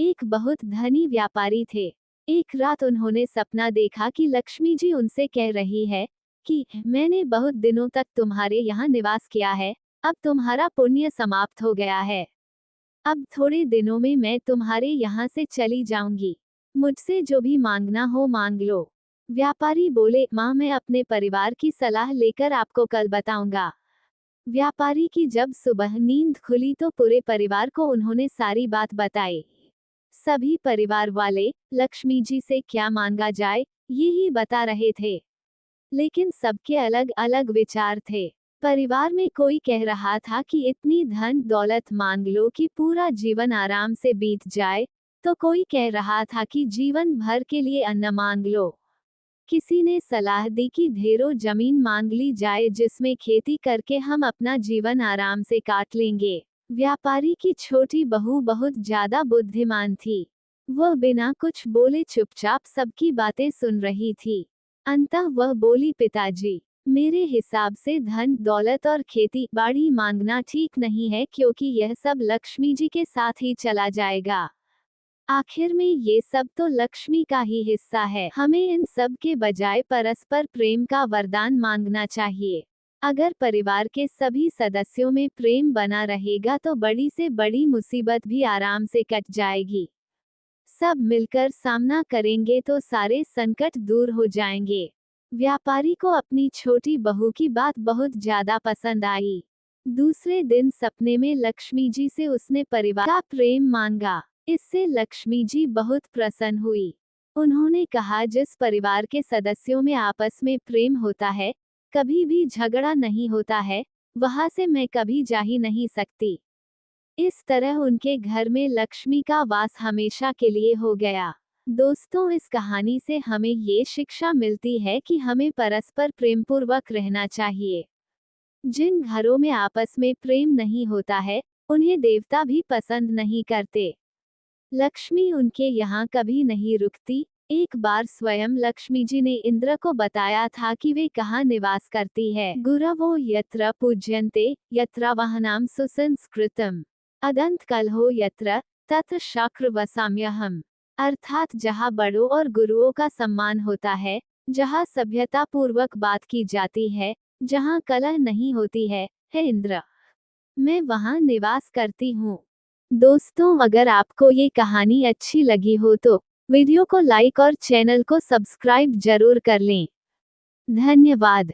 एक बहुत धनी व्यापारी थे। एक रात उन्होंने सपना देखा कि लक्ष्मी जी उनसे कह रही है कि मैंने बहुत दिनों तक तुम्हारे यहाँ निवास किया है, अब तुम्हारा पुण्य समाप्त हो गया है। अब थोड़े दिनों में मैं तुम्हारे यहाँ से चली जाऊंगी। मुझसे जो भी मांगना हो मांग लो। व्यापारी बोले, माँ मैं अपने परिवार की सलाह लेकर आपको कल बताऊंगा। व्यापारी की जब सुबह नींद खुली तो पूरे परिवार को उन्होंने सारी बात बताई। सभी परिवार वाले लक्ष्मी जी से क्या मांगा जाए यही बता रहे थे, लेकिन सबके अलग अलग विचार थे। परिवार में कोई कह रहा था कि इतनी धन दौलत मांग लो कि पूरा जीवन आराम से बीत जाए, तो कोई कह रहा था कि जीवन भर के लिए अन्न मांग लो। किसी ने सलाह दी कि ढेरों जमीन मांग ली जाए जिसमें खेती करके हम अपना जीवन आराम से काट लेंगे। व्यापारी की छोटी बहू बहुत ज्यादा बुद्धिमान थी। वह बिना कुछ बोले चुपचाप सबकी बातें सुन रही थी। अंततः वह बोली, पिताजी, मेरे हिसाब से धन दौलत और खेती बाड़ी मांगना ठीक नहीं है, क्योंकि यह सब लक्ष्मी जी के साथ ही चला जाएगा। आखिर में ये सब तो लक्ष्मी का ही हिस्सा है। हमें इन सब के बजाय परस्पर प्रेम का वरदान मांगना चाहिए। अगर परिवार के सभी सदस्यों में प्रेम बना रहेगा तो बड़ी से बड़ी मुसीबत भी आराम से कट जाएगी। सब मिलकर सामना करेंगे तो सारे संकट दूर हो जाएंगे। व्यापारी को अपनी छोटी बहू की बात बहुत ज्यादा पसंद आई। दूसरे दिन सपने में लक्ष्मी जी से उसने परिवार का प्रेम मांगा। इससे लक्ष्मी जी बहुत प्रसन्न हुई। उन्होंने कहा, जिस परिवार के सदस्यों में आपस में प्रेम होता है, कभी भी झगड़ा नहीं होता है, वहां से मैं कभी जा ही नहीं सकती। इस तरह उनके घर में लक्ष्मी का वास हमेशा के लिए हो गया। दोस्तों, इस कहानी से हमें ये शिक्षा मिलती है कि हमें परस्पर प्रेमपूर्वक रहना चाहिए। जिन घरों में आपस में प्रेम नहीं होता है, उन्हें देवता भी पसंद नहीं करते। लक्ष्मी उनके यहाँ कभी नहीं रुकती। एक बार स्वयं लक्ष्मी जी ने इंद्र को बताया था कि वे कहाँ निवास करती है। गुरवो यत्र पूज्यन्ते यत्र वहनाम सुसंस्कृतम अदंत कलहो यत्र तत्र शक्र वसाम्यहम। अर्थात जहाँ बड़ों और गुरुओं का सम्मान होता है, जहाँ सभ्यता पूर्वक बात की जाती है, जहाँ कलह नहीं होती है, हे इंद्र, मैं वहाँ निवास करती हूँ। दोस्तों, अगर आपको ये कहानी अच्छी लगी हो तो वीडियो को लाइक और चैनल को सब्सक्राइब जरूर कर लें। धन्यवाद।